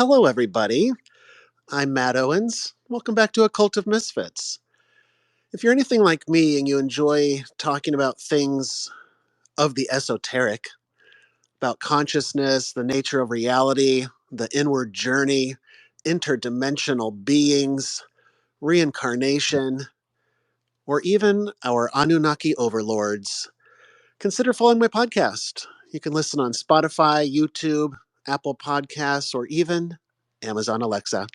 Hello, everybody. I'm Matt Owens. Welcome back to A Cult of Misfits. If you're anything like me and you enjoy talking about things of the esoteric, about consciousness, the nature of reality, the inward journey, interdimensional beings, reincarnation, or even our Anunnaki overlords, consider following my podcast. You can listen on Spotify, YouTube, Apple Podcasts, or even Amazon Alexa.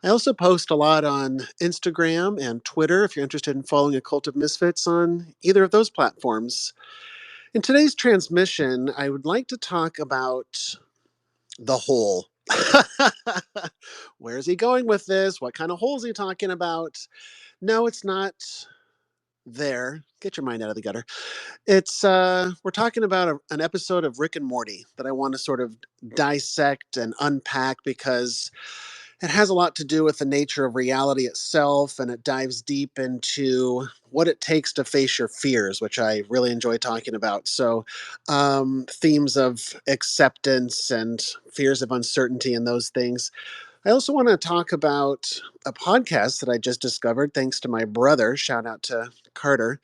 I also post a lot on Instagram and Twitter if you're interested in following A Cult of Misfits on either of those platforms. In today's transmission, I would like to talk about the hole. Where is he going with this? What kind of hole is he talking about? No, it's not there. Get your mind out of the gutter. It's we're talking about an episode of Rick and Morty that I want to sort of dissect and unpack because it has a lot to do with the nature of reality itself, and it dives deep into what it takes to face your fears, which I really enjoy talking about. So, themes of acceptance and fears of uncertainty and those things. I also want to talk about a podcast that I just discovered thanks to my brother. Shout out to Carter.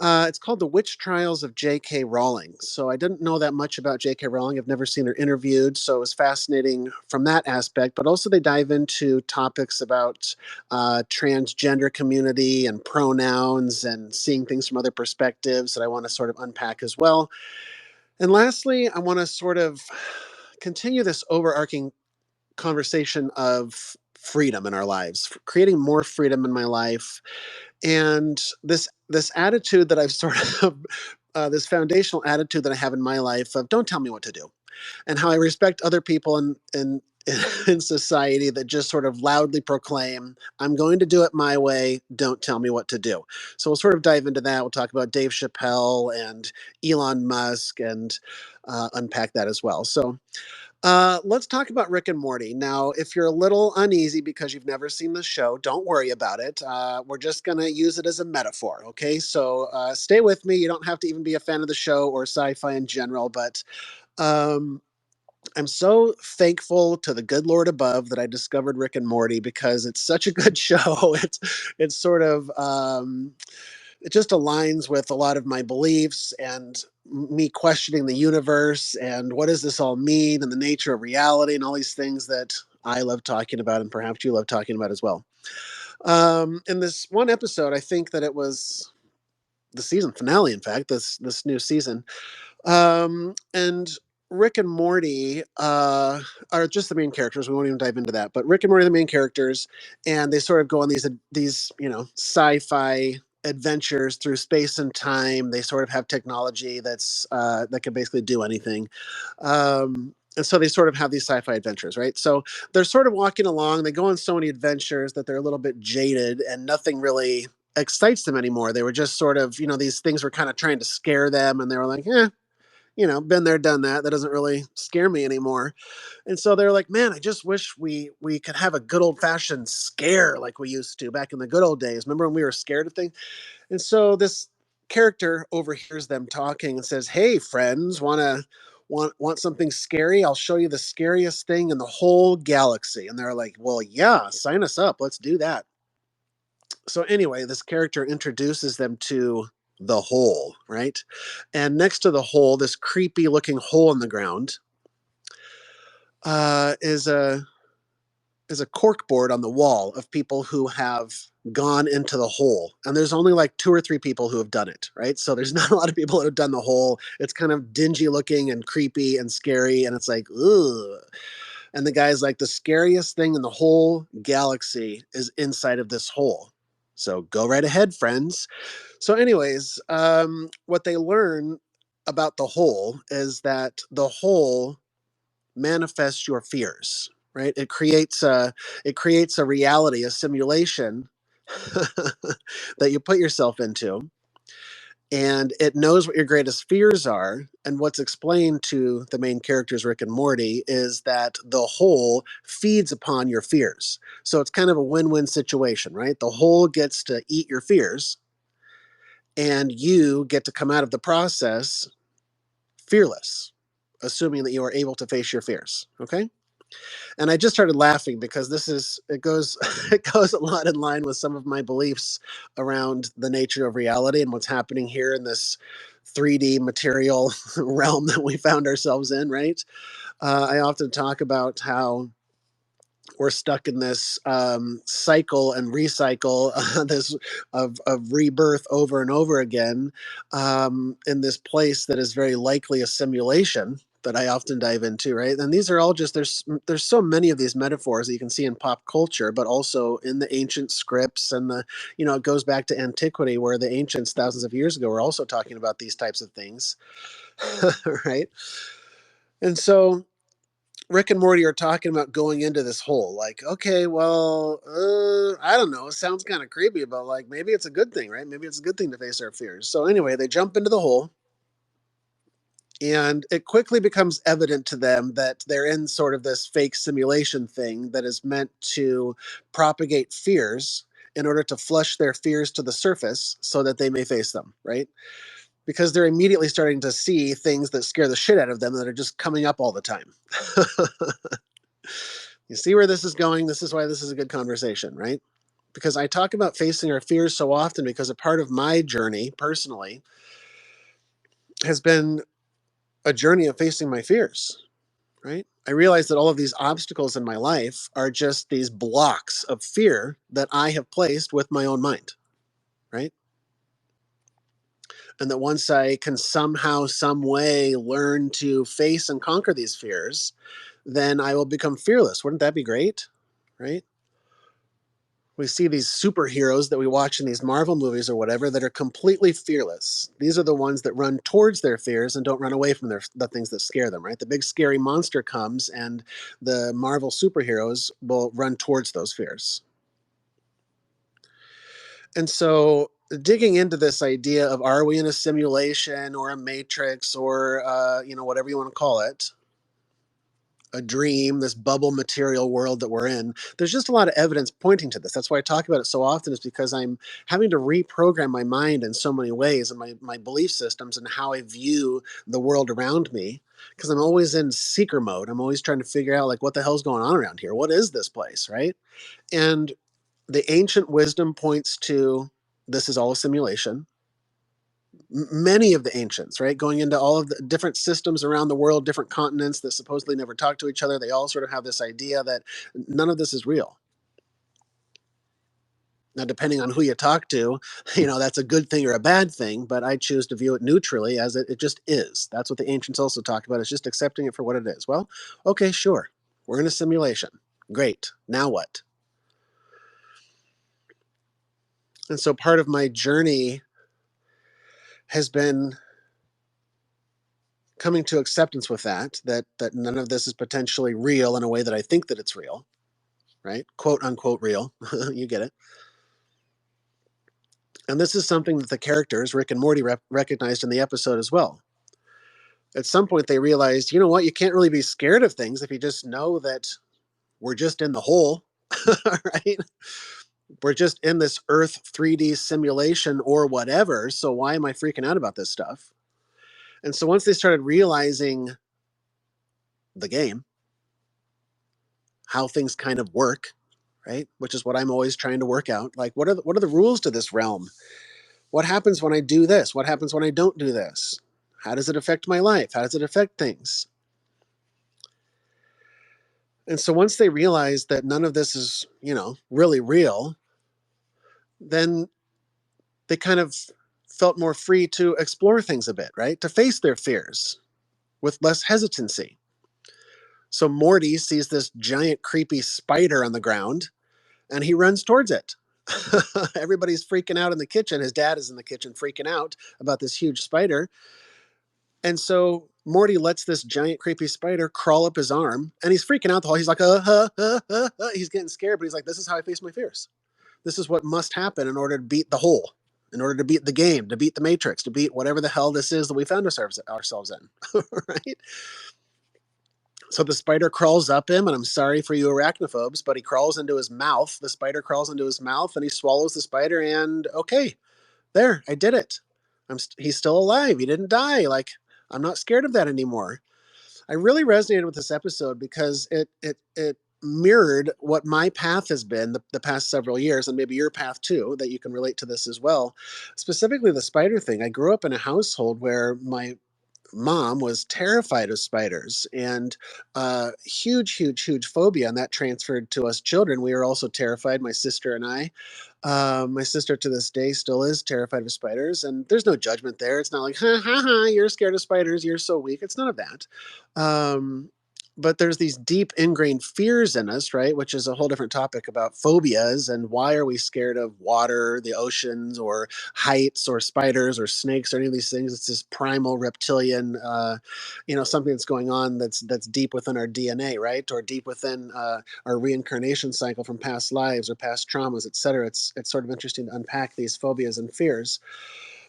It's called The Witch Trials of JK Rowling. So I didn't know that much about JK Rowling. I've never seen her interviewed. So it was fascinating from that aspect. But also, they dive into topics about transgender community and pronouns and seeing things from other perspectives that I want to sort of unpack as well. And lastly, I want to sort of continue this overarching conversation of freedom in our lives, creating more freedom in my life, and this attitude that I've sort of this foundational attitude that I have in my life of don't tell me what to do, and how I respect other people in in society that just sort of loudly proclaim, I'm going to do it my way, don't tell me what to do. So we'll sort of dive into that. We'll talk about Dave Chappelle and Elon Musk and unpack that as well. So let's talk about Rick and Morty. Now, if you're a little uneasy because you've never seen the show, don't worry about it. We're just going to use it as a metaphor, okay? So stay with me. You don't have to even be a fan of the show or sci-fi in general, but um, I'm so thankful to the good Lord above that I discovered Rick and Morty because it's such a good show. It's sort of it just aligns with a lot of my beliefs and me questioning the universe and what does this all mean and the nature of reality and all these things that I love talking about and perhaps you love talking about as well. In this one episode, I think that it was the season finale, in fact, this new season. And Rick and Morty are just the main characters. We won't even dive into that, but Rick and Morty are the main characters, and they sort of go on these sci-fi adventures through space and time. They sort of have technology that can basically do anything. And so they sort of have these sci-fi adventures, right? So they're sort of walking along. They go on so many adventures that they're a little bit jaded, and nothing really excites them anymore. They were just sort of, these things were kind of trying to scare them, and they were like, been there, done that. That doesn't really scare me anymore. And so they're like, man, I just wish we could have a good old fashioned scare like we used to back in the good old days. Remember when we were scared of things? And so this character overhears them talking and says, hey, friends, want something scary? I'll show you the scariest thing in the whole galaxy. And they're like, well, yeah, sign us up. Let's do that. So anyway, this character introduces them to the hole, right? And next to the hole, this creepy looking hole in the ground, is a cork board on the wall of people who have gone into the hole. And there's only like 2 or 3 people who have done it, right? So there's not a lot of people who have done the hole. It's kind of dingy looking and creepy and scary. And it's like, ugh. And the guy's like, the scariest thing in the whole galaxy is inside of this hole. So go right ahead, friends. So, anyways, what they learn about the hole is that the hole manifests your fears, right? It creates a reality, a simulation that you put yourself into, and it knows what your greatest fears are. And what's explained to the main characters, Rick and Morty, is that the whole feeds upon your fears. So it's kind of a win-win situation, right? The whole gets to eat your fears, and you get to come out of the process fearless, assuming that you are able to face your fears. Okay. And I just started laughing because it goes it goes a lot in line with some of my beliefs around the nature of reality and what's happening here in this 3D material realm that we found ourselves in, right? I often talk about how we're stuck in this cycle and recycle, this of rebirth over and over again, in this place that is very likely a simulation that I often dive into, right? And these are all just there's so many of these metaphors that you can see in pop culture, but also in the ancient scripts and it goes back to antiquity where the ancients thousands of years ago were also talking about these types of things, right? And so Rick and Morty are talking about going into this hole. Like, okay, well, I don't know. It sounds kind of creepy, but like maybe it's a good thing, right? Maybe it's a good thing to face our fears. So anyway, they jump into the hole, and it quickly becomes evident to them that they're in sort of this fake simulation thing that is meant to propagate fears in order to flush their fears to the surface so that they may face them, right? Because they're immediately starting to see things that scare the shit out of them that are just coming up all the time. You see where this is going? This is why this is a good conversation, right? Because I talk about facing our fears so often because a part of my journey personally has been a journey of facing my fears, right? I realize that all of these obstacles in my life are just these blocks of fear that I have placed with my own mind, right? And that once I can somehow, some way learn to face and conquer these fears, then I will become fearless. Wouldn't that be great? Right? We see these superheroes that we watch in these Marvel movies or whatever that are completely fearless. These are the ones that run towards their fears and don't run away from the things that scare them, right? The big scary monster comes and the Marvel superheroes will run towards those fears. And so digging into this idea of are we in a simulation or a matrix or whatever you want to call it, a dream, this bubble material world that we're in, there's just a lot of evidence pointing to this. That's why I talk about it so often, is because I'm having to reprogram my mind in so many ways and my belief systems and how I view the world around me. Because I'm always in seeker mode. I'm always trying to figure out like what the hell's going on around here? What is this place? Right. And the ancient wisdom points to this is all a simulation. Many of the ancients, right? Going into all of the different systems around the world, different continents that supposedly never talk to each other. They all sort of have this idea that none of this is real. Now, depending on who you talk to, that's a good thing or a bad thing, but I choose to view it neutrally as it just is. That's what the ancients also talk about, is just accepting it for what it is. Well, okay, sure. We're in a simulation. Great. Now what? And so part of my journey has been coming to acceptance with that none of this is potentially real in a way that I think that it's real, right? Quote unquote real. You get it. And this is something that the characters, Rick and Morty, recognized in the episode as well. At some point, they realized, you know what, you can't really be scared of things if you just know that we're just in the hole, right? We're just in this Earth 3D simulation or whatever. So why am I freaking out about this stuff? And so once they started realizing the game, how things kind of work, right? Which is what I'm always trying to work out. Like, what are the rules to this realm? What happens when I do this? What happens when I don't do this? How does it affect my life? How does it affect things? And so once they realized that none of this is, really real, then they kind of felt more free to explore things a bit, right? To face their fears with less hesitancy. So Morty sees this giant creepy spider on the ground and he runs towards it. Everybody's freaking out in the kitchen. His dad is in the kitchen freaking out about this huge spider. And so Morty lets this giant creepy spider crawl up his arm and he's freaking out the whole. He's like, he's getting scared, but he's like, this is how I face my fears. This is what must happen in order to beat the hole, in order to beat the game, to beat the matrix, to beat whatever the hell this is that we found ourselves in. Right? So the spider crawls up him, and I'm sorry for you arachnophobes, but he crawls into his mouth. The spider crawls into his mouth, and he swallows the spider. And okay, there, I did it. He's still alive. He didn't die. Like, I'm not scared of that anymore. I really resonated with this episode because it mirrored what my path has been the past several years, and maybe your path too, that you can relate to this as well. Specifically, the spider thing. I grew up in a household where my mom was terrified of spiders and huge phobia, and that transferred to us children. We were also terrified, my sister and I. My sister to this day still is terrified of spiders, and there's no judgment there. It's not like, ha ha ha, you're scared of spiders, you're so weak. It's none of that. Um, but there's these deep ingrained fears in us, right? Which is a whole different topic about phobias and why are we scared of water, the oceans, or heights, or spiders, or snakes, or any of these things. It's this primal reptilian, something that's going on that's deep within our DNA, right? Or deep within our reincarnation cycle from past lives or past traumas, et cetera. It's sort of interesting to unpack these phobias and fears.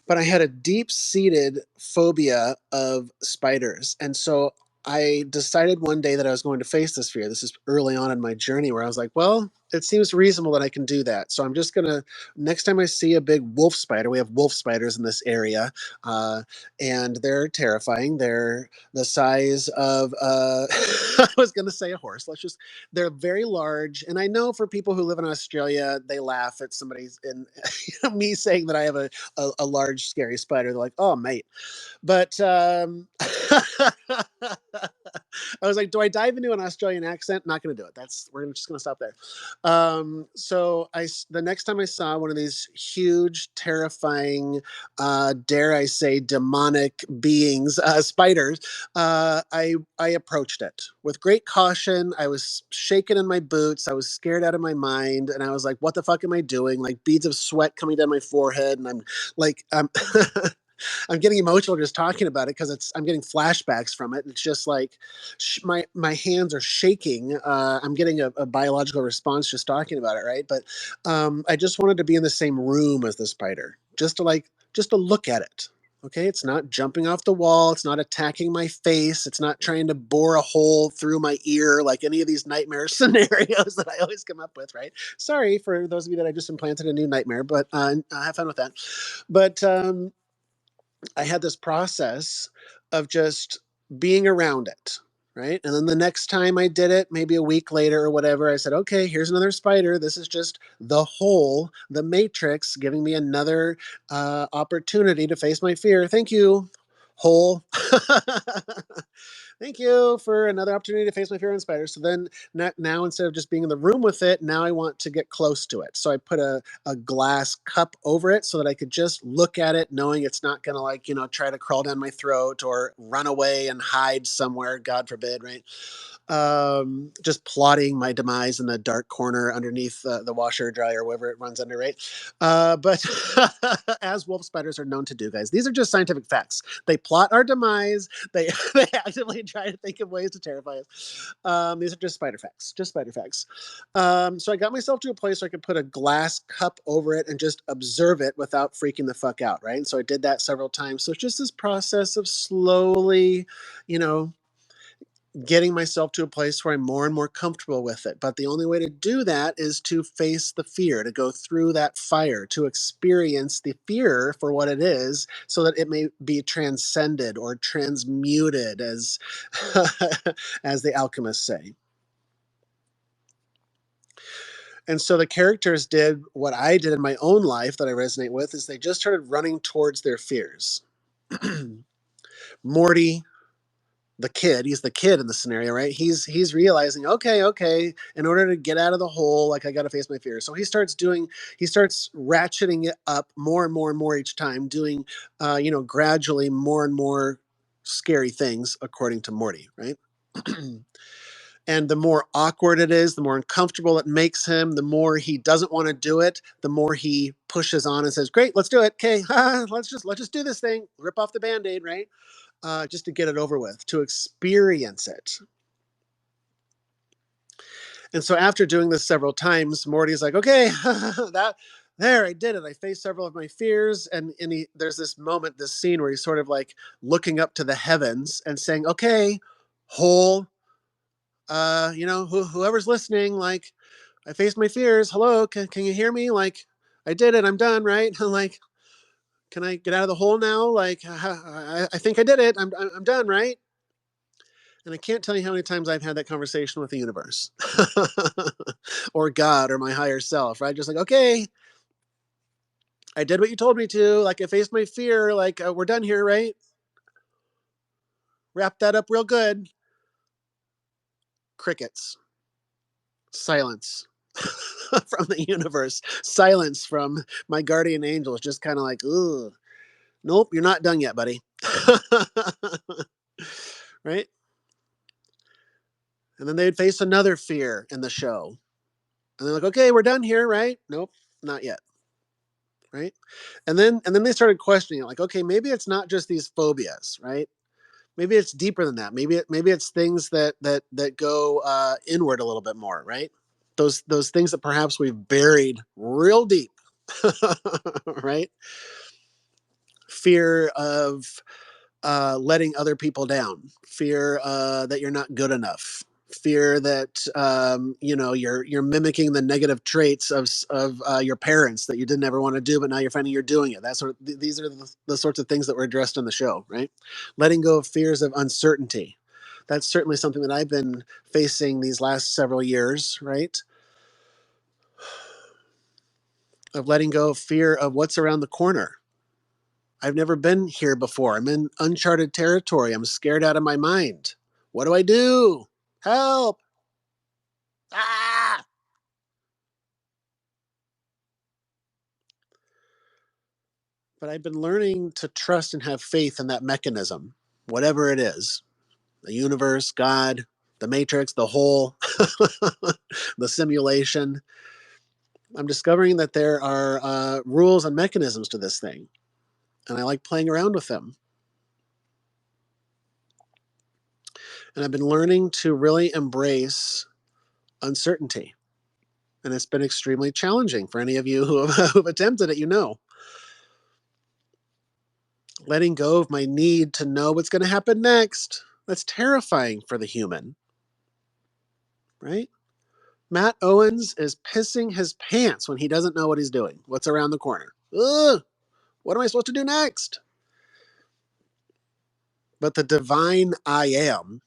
But I had a deep seated phobia of spiders. And so I decided one day that I was going to face this fear. This is early on in my journey where I was like, well, it seems reasonable that I can do that. So I'm just going to, next time I see a big wolf spider, we have wolf spiders in this area, uh, and they're terrifying. They're the size of, I was going to say a horse. They're very large. And I know for people who live in Australia, they laugh at somebody's, in me saying that I have a large scary spider. They're like, oh mate. But I was like, do I dive into an Australian accent? Not going to do it. We're just going to stop there. So the next time I saw one of these huge, terrifying, dare I say, demonic beings, spiders, I approached it with great caution. I was shaking in my boots. I was scared out of my mind, and I was like, "What the fuck am I doing?" Like beads of sweat coming down my forehead, and I'm like, I'm I'm getting emotional just talking about it because I'm getting flashbacks from it. It's just like my hands are shaking. I'm getting a biological response just talking about it, right? But I just wanted to be in the same room as the spider, just to look at it. Okay, it's not jumping off the wall. It's not attacking my face. It's not trying to bore a hole through my ear like any of these nightmare scenarios that I always come up with. Right? Sorry for those of you that I just implanted a new nightmare, but have fun with that. But I had this process of just being around it. Right. And then the next time I did it, maybe a week later or whatever, I said, okay, here's another spider. This is just the hole, the matrix, giving me another opportunity to face my fear. Thank you, hole. Thank you for another opportunity to face my fear on spiders. So then now instead of just being in the room with it, now I want to get close to it. So I put a glass cup over it so that I could just look at it, knowing it's not going to try to crawl down my throat or run away and hide somewhere, God forbid, right? Just plotting my demise in the dark corner underneath the washer or dryer, wherever it runs under, right? But as wolf spiders are known to do, guys, these are just scientific facts. They plot our demise. They they actively try to think of ways to terrify us. These are just spider facts. Just spider facts. So I got myself to a place where I could put a glass cup over it and just observe it without freaking the fuck out, right? And so I did that several times. So it's just this process of slowly, you know, getting myself to a place where I'm more and more comfortable with it. But the only way to do that is to face the fear, to go through that fire, to experience the fear for what it is, so that it may be transcended or transmuted, as as the alchemists say. And so the characters did what I did in my own life that I resonate with, is they just started running towards their fears. Morty, the kid, he's the kid in the scenario, right? He's realizing, okay, in order to get out of the hole, like I got to face my fears. So he starts ratcheting it up more and more and more each time, doing gradually more and more scary things, according to Morty, right? And the more awkward it is, the more uncomfortable it makes him, the more he doesn't want to do it, the more he pushes on and says, great, let's do it. Okay, let's just do this thing, rip off the band-aid, right? Just to get it over with, to experience it. And so after doing this several times, Morty's like, okay, I did it. I faced several of my fears. And there's this moment, this scene where he's sort of like looking up to the heavens and saying, okay, whole, whoever's listening, like, I faced my fears. Hello, can you hear me? Like, I did it. I'm done, right? Like, can I get out of the hole now? Like, I think I did it. I'm done, right? And I can't tell you how many times I've had that conversation with the universe or God or my higher self, right? Just like, okay, I did what you told me to. Like, I faced my fear. Like, we're done here, right? Wrap that up real good. Crickets, silence from the universe, silence from my guardian angels, just kind of like, ugh, nope, you're not done yet, buddy. Right? And then they'd face another fear in the show. And they're like, okay, we're done here, right? Nope, not yet. Right. And then they started questioning it, like, okay, maybe it's not just these phobias, right? Maybe it's deeper than that. Maybe it's things that go inward a little bit more, right? Those things that perhaps we've buried real deep, right? Fear of letting other people down, fear that you're not good enough, fear that you're mimicking the negative traits of your parents that you didn't ever want to do, but now you're finding you're doing it. That sort of these are the sorts of things that were addressed on the show, right? Letting go of fears of uncertainty. That's certainly something that I've been facing these last several years, right? Of letting go of fear of what's around the corner. I've never been here before. I'm in uncharted territory. I'm scared out of my mind. What do I do? Help! Ah! But I've been learning to trust and have faith in that mechanism, whatever it is, the universe, God, the matrix, the whole, the simulation. I'm discovering that there are rules and mechanisms to this thing, and I like playing around with them. And I've been learning to really embrace uncertainty. And it's been extremely challenging for any of you who've attempted it, letting go of my need to know what's going to happen next. That's terrifying for the human, right? Matt Owens is pissing his pants when he doesn't know what he's doing, what's around the corner. Ugh, what am I supposed to do next? But the divine I am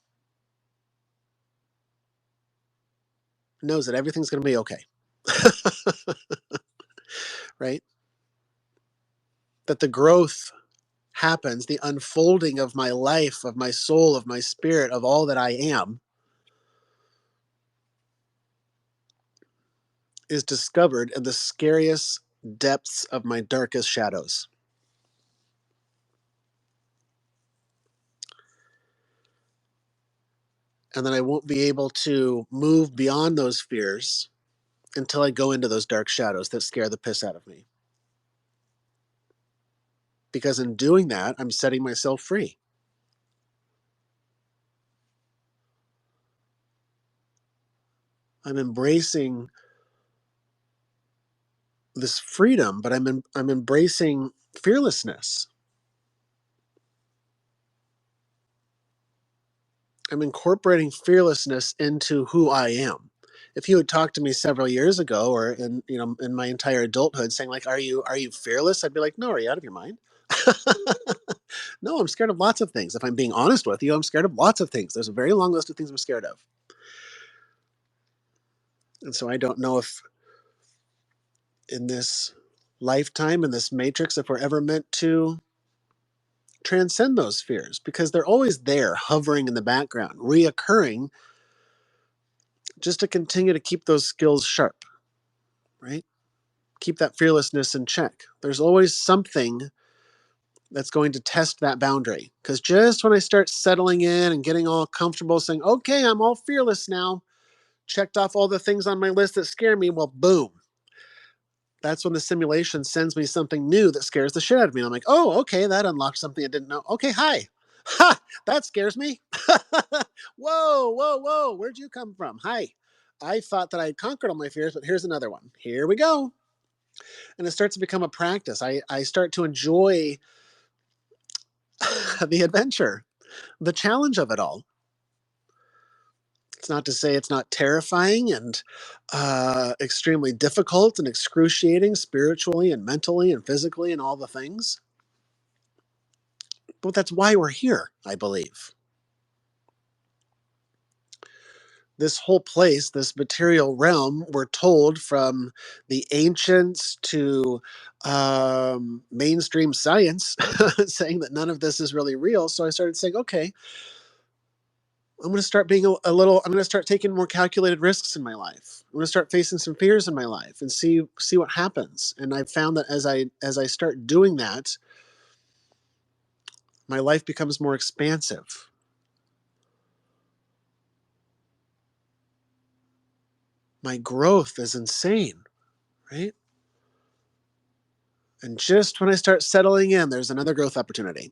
knows that everything's going to be okay, right? That the growth happens, the unfolding of my life, of my soul, of my spirit, of all that I am, is discovered in the scariest depths of my darkest shadows. And then I won't be able to move beyond those fears until I go into those dark shadows that scare the piss out of me. Because in doing that, I'm setting myself free. I'm embracing this freedom, but I'm embracing fearlessness. I'm incorporating fearlessness into who I am. If you had talked to me several years ago, or in my entire adulthood, saying like, "Are you fearless?" I'd be like, "No, are you out of your mind?" No, I'm scared of lots of things. If I'm being honest with you, I'm scared of lots of things. There's a very long list of things I'm scared of, and so I don't know if in this lifetime, in this matrix, if we're ever meant to transcend those fears, because they're always there, hovering in the background, reoccurring, just to continue to keep those skills sharp, right? Keep that fearlessness in check. There's always something that's going to test that boundary. Because just when I start settling in and getting all comfortable, saying, okay, I'm all fearless now, checked off all the things on my list that scare me, well, boom. That's when the simulation sends me something new that scares the shit out of me. And I'm like, oh, okay, that unlocked something I didn't know. Okay, hi. Ha! That scares me. Whoa, whoa, whoa. Where'd you come from? Hi. I thought that I had conquered all my fears, but here's another one. Here we go. And it starts to become a practice. I start to enjoy the adventure, the challenge of it all. It's not to say it's not terrifying and extremely difficult and excruciating spiritually and mentally and physically and all the things. But that's why we're here, I believe. this whole place, this material realm, we're told from the ancients to mainstream science saying that none of this is really real. So I started saying, okay, I'm going to start being I'm going to start taking more calculated risks in my life. I'm going to start facing some fears in my life and see what happens. And I found that as I start doing that, my life becomes more expansive. My growth is insane, right? And just when I start settling in, there's another growth opportunity.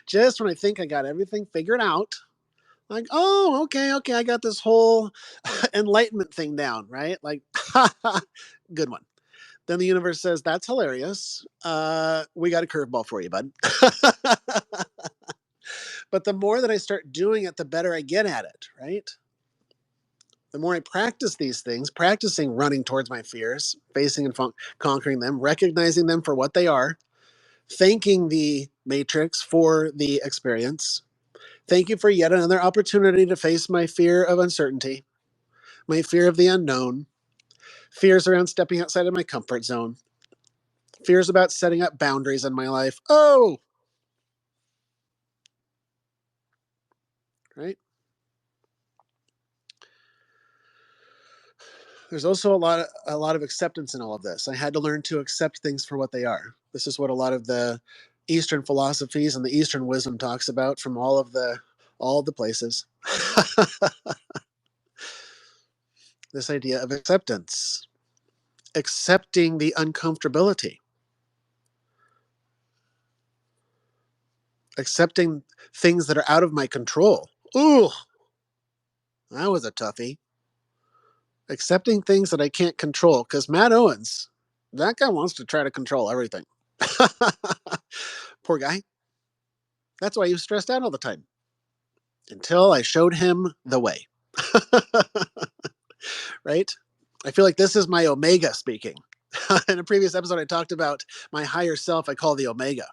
Just when I think I got everything figured out, like, oh, okay, I got this whole enlightenment thing down, right? Like, good one. Then the universe says, that's hilarious. We got a curveball for you, bud. But the more that I start doing it, the better I get at it, right? The more I practice these things, practicing running towards my fears, facing and conquering them, recognizing them for what they are, thanking the matrix for the experience. Thank you for yet another opportunity to face my fear of uncertainty, my fear of the unknown, fears around stepping outside of my comfort zone, fears about setting up boundaries in my life. Oh, right. There's also a lot of acceptance in all of this. I had to learn to accept things for what they are. This is what a lot of the Eastern philosophies and the Eastern wisdom talks about from all the places. This idea of acceptance, accepting the uncomfortability, accepting things that are out of my control. Ooh, that was a toughie. Accepting things that I can't control, because Matt Owens, that guy wants to try to control everything. Poor guy. That's why he was stressed out all the time. Until I showed him the way. Right? I feel like this is my Omega speaking. In a previous episode, I talked about my higher self I call the Omega.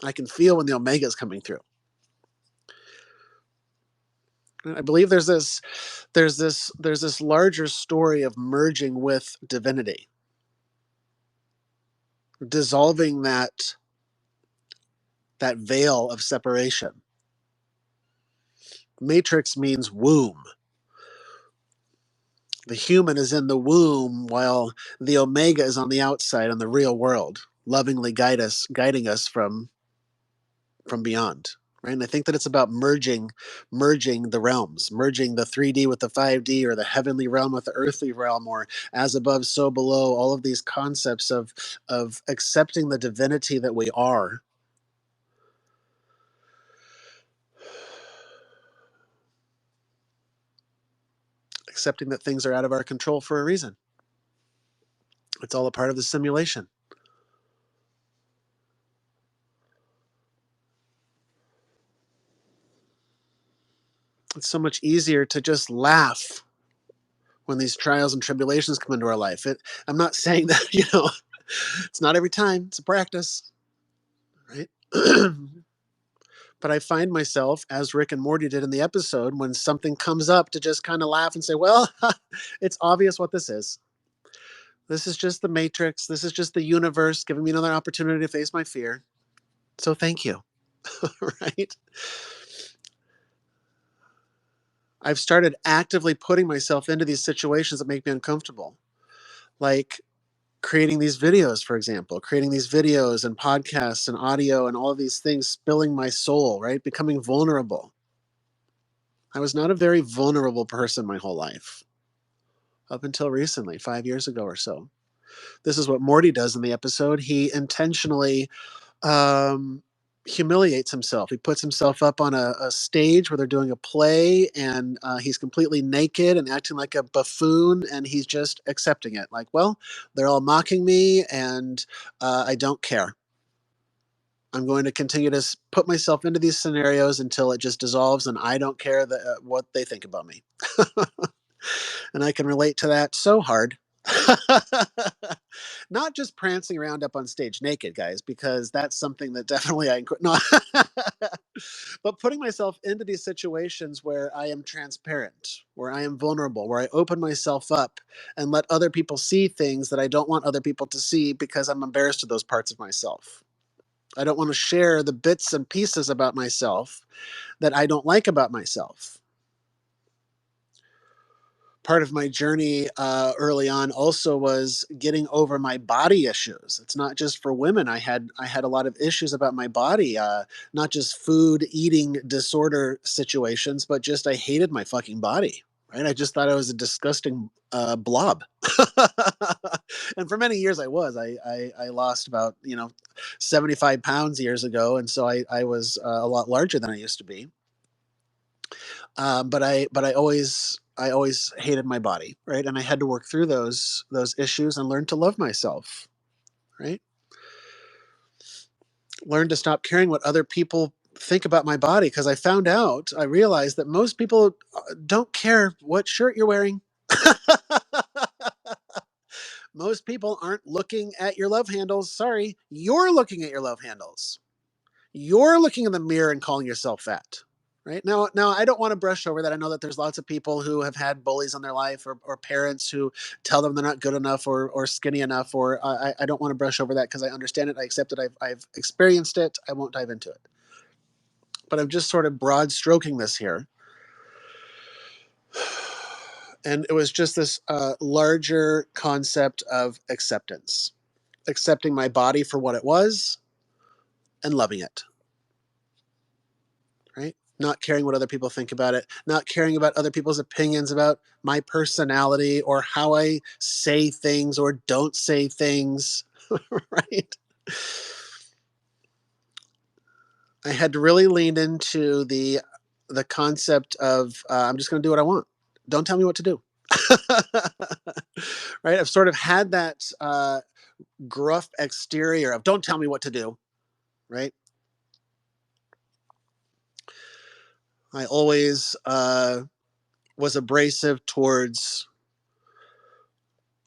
I can feel when the Omega is coming through. I believe there's this larger story of merging with divinity, dissolving that veil of separation. Matrix means womb. The human is in the womb while the Omega is on the outside in the real world, lovingly guiding us from beyond. Right? And I think that it's about merging the realms, merging the 3D with the 5D, or the heavenly realm with the earthly realm, or as above, so below, all of these concepts of accepting the divinity that we are. Accepting that things are out of our control for a reason. It's all a part of the simulation. It's so much easier to just laugh when these trials and tribulations come into our life. I'm not saying that, it's not every time, it's a practice, right? But I find myself, as Rick and Morty did in the episode, when something comes up, to just kind of laugh and say, well, it's obvious what this is. This is just the matrix. This is just the universe giving me another opportunity to face my fear. So thank you. Right? I've started actively putting myself into these situations that make me uncomfortable. Like creating these videos, for example, creating these videos and podcasts and audio and all of these things, spilling my soul, right? Becoming vulnerable. I was not a very vulnerable person my whole life, up until recently, 5 years ago or so. This is what Morty does in the episode. He intentionally um, humiliates himself. He puts himself up on a stage where they're doing a play, and he's completely naked and acting like a buffoon, and he's just accepting it. Like, well, they're all mocking me, and I don't care. I'm going to continue to put myself into these scenarios until it just dissolves, and I don't care what they think about me. And I can relate to that so hard. Not just prancing around up on stage naked, guys, because that's something that definitely I no. But putting myself into these situations where I am transparent, where I am vulnerable, where I open myself up and let other people see things that I don't want other people to see because I'm embarrassed of those parts of myself. I don't want to share the bits and pieces about myself that I don't like about myself. Part of my journey early on also was getting over my body issues. It's not just for women. I had a lot of issues about my body, not just food eating disorder situations, but just I hated my fucking body. Right? I just thought I was a disgusting blob, and for many years I was. I lost about 75 pounds years ago, and so I was a lot larger than I used to be. But I always hated my body, right? And I had to work through those issues and learn to love myself, right? Learn to stop caring what other people think about my body, because I realized that most people don't care what shirt you're wearing. Most people aren't looking at your love handles. Sorry, you're looking at your love handles. You're looking in the mirror and calling yourself fat. Right now, I don't want to brush over that. I know that there's lots of people who have had bullies in their life, or parents who tell them they're not good enough, or skinny enough. Or I don't want to brush over that because I understand it. I accept it. I've experienced it. I won't dive into it. But I'm just sort of broad stroking this here. And it was just this larger concept of acceptance, accepting my body for what it was and loving it. Right? Not caring what other people think about it, not caring about other people's opinions about my personality or how I say things or don't say things, right? I had to really lean into the concept of I'm just going to do what I want. Don't tell me what to do. Right? I've sort of had that gruff exterior of don't tell me what to do, right? I always was abrasive towards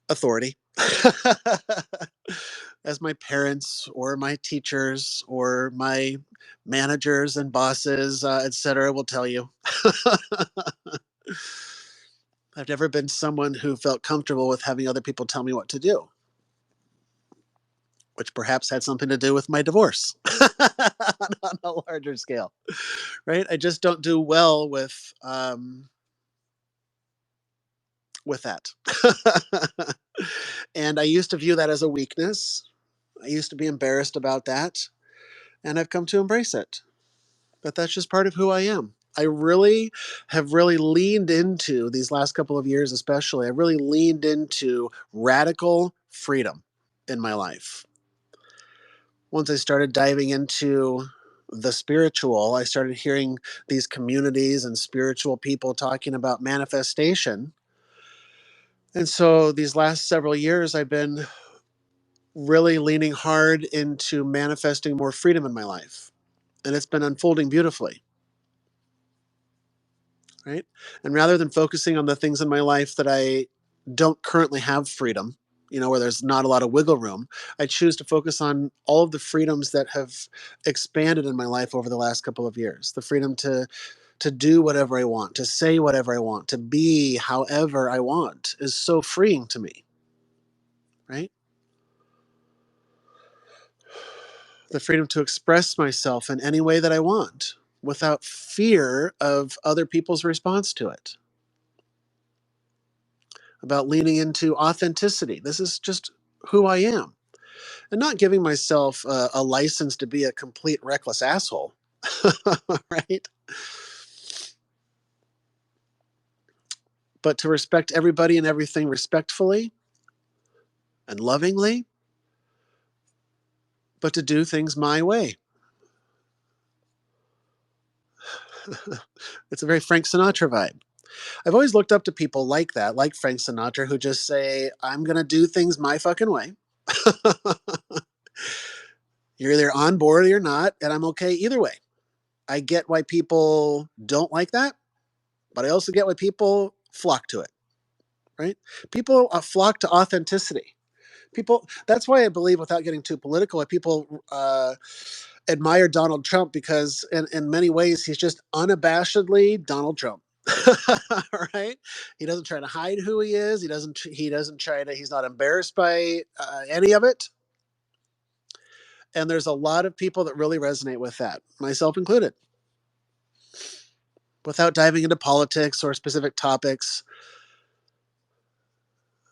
authority. As my parents or my teachers or my managers and bosses, etc., will tell you. I've never been someone who felt comfortable with having other people tell me what to do, which perhaps had something to do with my divorce on a larger scale, right? I just don't do well with that. And I used to view that as a weakness. I used to be embarrassed about that, and I've come to embrace it. But that's just part of who I am. I really have really leaned into these last couple of years, especially. I really leaned into radical freedom in my life. Once I started diving into the spiritual, I started hearing these communities and spiritual people talking about manifestation. And so these last several years, I've been really leaning hard into manifesting more freedom in my life. And it's been unfolding beautifully. Right? And rather than focusing on the things in my life that I don't currently have freedom, where there's not a lot of wiggle room, I choose to focus on all of the freedoms that have expanded in my life over the last couple of years. The freedom to do whatever I want, to say whatever I want, to be however I want is so freeing to me, right? The freedom to express myself in any way that I want without fear of other people's response to it. About leaning into authenticity. This is just who I am, and not giving myself a license to be a complete reckless asshole, right? But to respect everybody and everything respectfully and lovingly, but to do things my way. It's a very Frank Sinatra vibe. I've always looked up to people like that, like Frank Sinatra, who just say, I'm going to do things my fucking way. You're either on board or you're not, and I'm okay either way. I get why people don't like that, but I also get why people flock to it, right? People flock to authenticity. People. That's why I believe, without getting too political, why people admire Donald Trump because in many ways he's just unabashedly Donald Trump. Right? He doesn't try to hide who he is. He doesn't try to. He's not embarrassed by any of it. And there's a lot of people that really resonate with that, myself included. Without diving into politics or specific topics,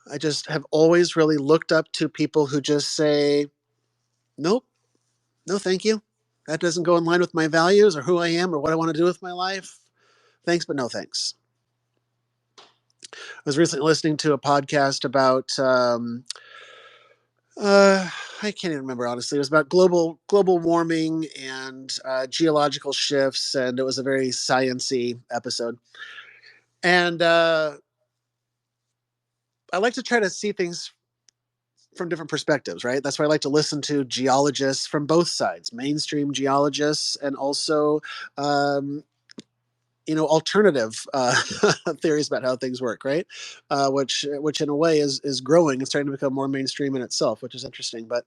I just have always really looked up to people who just say, nope, no, thank you. That doesn't go in line with my values or who I am or what I want to do with my life. Thanks, but no thanks. I was recently listening to a podcast about, I can't even remember honestly. It was about global warming and geological shifts, and it was a very science-y episode. And I like to try to see things from different perspectives, right? That's why I like to listen to geologists from both sides, mainstream geologists, and also, um, alternative theories about how things work, right? Which in a way is growing and starting to become more mainstream in itself, which is interesting. But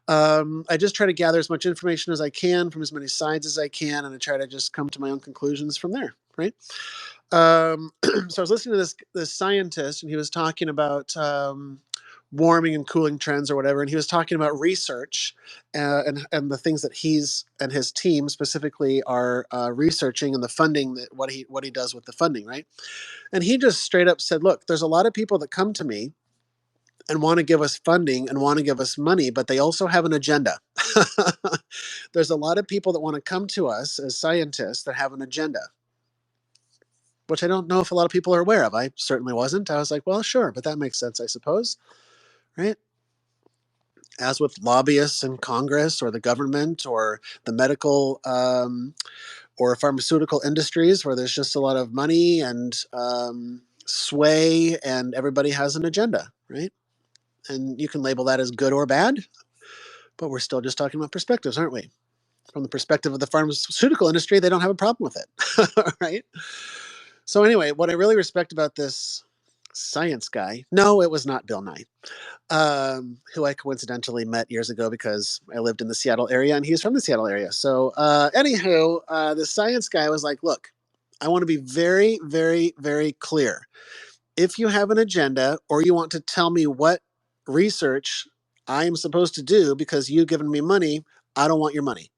I just try to gather as much information as I can from as many sides as I can, and I try to just come to my own conclusions from there, right? So I was listening to this scientist, and he was talking about warming and cooling trends or whatever, and he was talking about research and the things that he's and his team specifically are researching and the funding that what he does with the funding, right? And he just straight up said, "Look, there's a lot of people that come to me and want to give us funding and want to give us money, but they also have an agenda." There's a lot of people that want to come to us as scientists that have an agenda, which I don't know if a lot of people are aware of. I certainly wasn't. I was like, well, sure, but that makes sense, I suppose, right? As with lobbyists in Congress or the government or the medical or pharmaceutical industries, where there's just a lot of money and sway, and everybody has an agenda, right? And you can label that as good or bad, but we're still just talking about perspectives, aren't we? From the perspective of the pharmaceutical industry, they don't have a problem with it, right? So anyway, what I really respect about this science guy, no, it was not Bill Nye, who I coincidentally met years ago because I lived in the Seattle area and he's from the Seattle area. So anywho, the science guy was like, look, I want to be very, very, very clear. If you have an agenda or you want to tell me what research I am supposed to do because you've given me money, I don't want your money.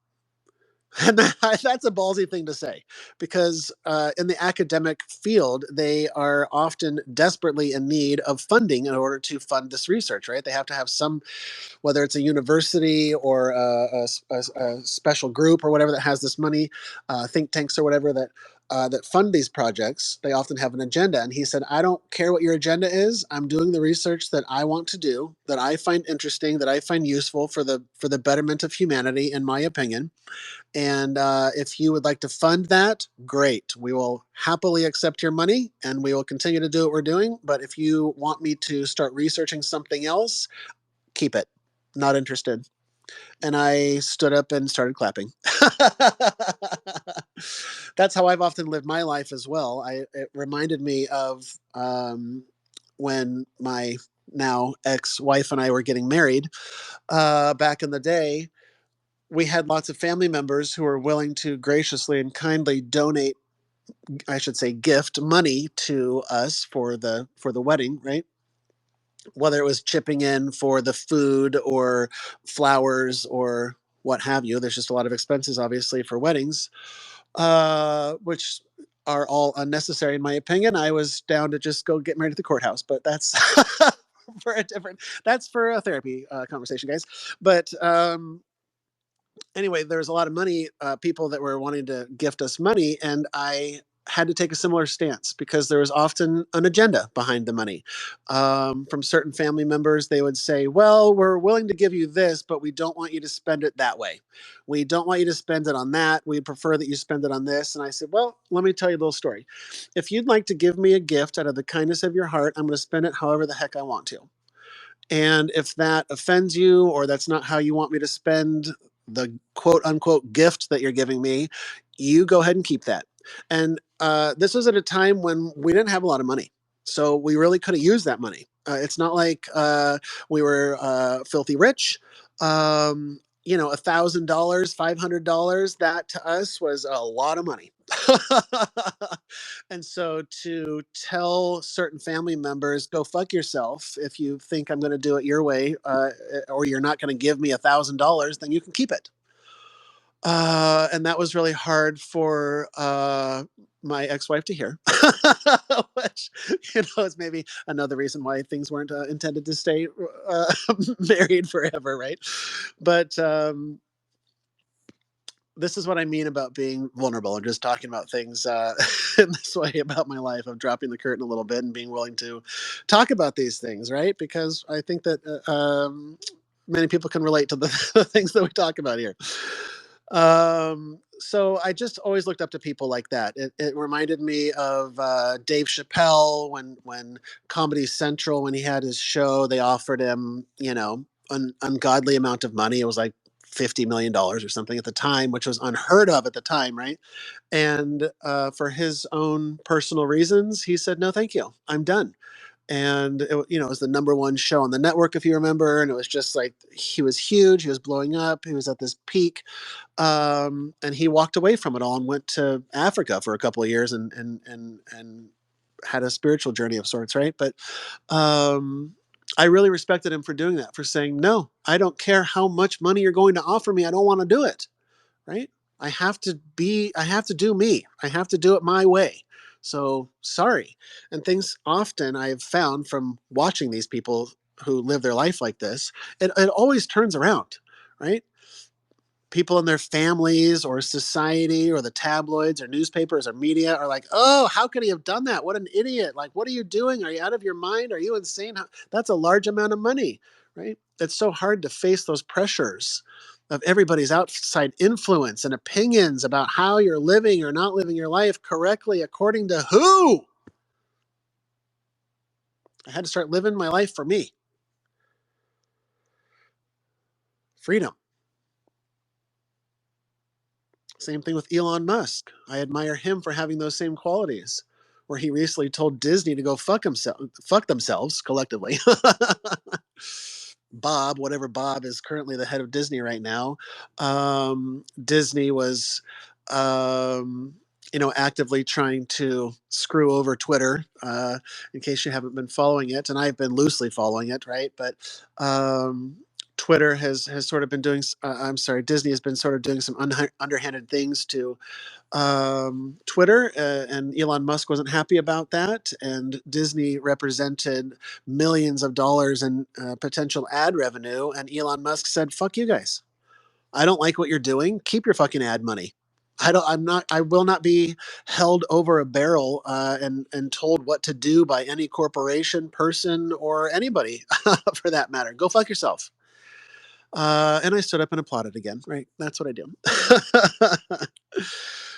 And that's a ballsy thing to say because in the academic field, they are often desperately in need of funding in order to fund this research, right? They have to have some, whether it's a university or a special group or whatever that has this money, think tanks or whatever that fund these projects. They often have an agenda. And he said, I don't care what your agenda is. I'm doing the research that I want to do, that I find interesting, that I find useful for the betterment of humanity, in my opinion. And if you would like to fund that, great. We will happily accept your money and we will continue to do what we're doing. But if you want me to start researching something else, keep it. Not interested. And I stood up and started clapping. That's how I've often lived my life as well. It reminded me of when my now ex-wife and I were getting married back in the day. We had lots of family members who were willing to graciously and kindly donate, I should say, gift money to us for the wedding, right? Whether it was chipping in for the food or flowers or what have you. There's just a lot of expenses, obviously, for weddings, which are all unnecessary, in my opinion. I was down to just go get married at the courthouse, but that's that's for a therapy conversation, guys. But anyway, there was a lot of money, people that were wanting to gift us money, and I had to take a similar stance because there was often an agenda behind the money. From certain family members, they would say, well, we're willing to give you this, but we don't want you to spend it that way. We don't want you to spend it on that. We prefer that you spend it on this. And I said, well, let me tell you a little story. If you'd like to give me a gift out of the kindness of your heart, I'm going to spend it however the heck I want to. And if that offends you or that's not how you want me to spend the quote unquote gift that you're giving me, you go ahead and keep that. And this was at a time when we didn't have a lot of money. So we really could have used that money. It's not like we were filthy rich. $1,000, $500, that to us was a lot of money. And so to tell certain family members, go fuck yourself if you think I'm going to do it your way, or you're not going to give me $1,000, then you can keep it. And that was really hard for my ex-wife to hear, which is maybe another reason why things weren't intended to stay married forever, right? But this is what I mean about being vulnerable and just talking about things in this way about my life, of dropping the curtain a little bit and being willing to talk about these things, right? Because I think that many people can relate to the things that we talk about here. So I just always looked up to people like that. It reminded me of Dave Chappelle when Comedy Central, when he had his show, they offered him, an ungodly amount of money. It was like $50 million or something at the time, which was unheard of at the time, right? And for his own personal reasons, he said, "No, thank you, I'm done." And it was the number one show on the network, if you remember, and it was just like, he was huge, he was blowing up, he was at this peak, and he walked away from it all and went to Africa for a couple of years and had a spiritual journey of sorts, right? But I really respected him for doing that, for saying, "No, I don't care how much money you're going to offer me, I don't want to do it." Right? I have to do me. I have to do it my way. So sorry. And things often I've found from watching these people who live their life like this, it always turns around, right? People in their families or society or the tabloids or newspapers or media are like, "Oh, how could he have done that? What an idiot. Like, what are you doing? Are you out of your mind? Are you insane? That's a large amount of money," right? It's so hard to face those pressures of everybody's outside influence and opinions about how you're living or not living your life correctly according to who. I had to start living my life for me. Freedom. Same thing with Elon Musk. I admire him for having those same qualities. Where he recently told Disney to go fuck themselves collectively. Bob, whatever Bob is currently the head of Disney right now, Disney was, actively trying to screw over Twitter. In case you haven't been following it, and I've been loosely following it, right? But Twitter has sort of been doing. I'm sorry, Disney has been sort of doing some underhanded things to Twitter, and Elon Musk wasn't happy about that. And Disney represented millions of dollars in potential ad revenue. And Elon Musk said, "Fuck you guys. I don't like what you're doing. Keep your fucking ad money. I don't. I'm not. I will not be held over a barrel and told what to do by any corporation, person, or anybody for that matter. Go fuck yourself." And I stood up and applauded again. Right? That's what I do.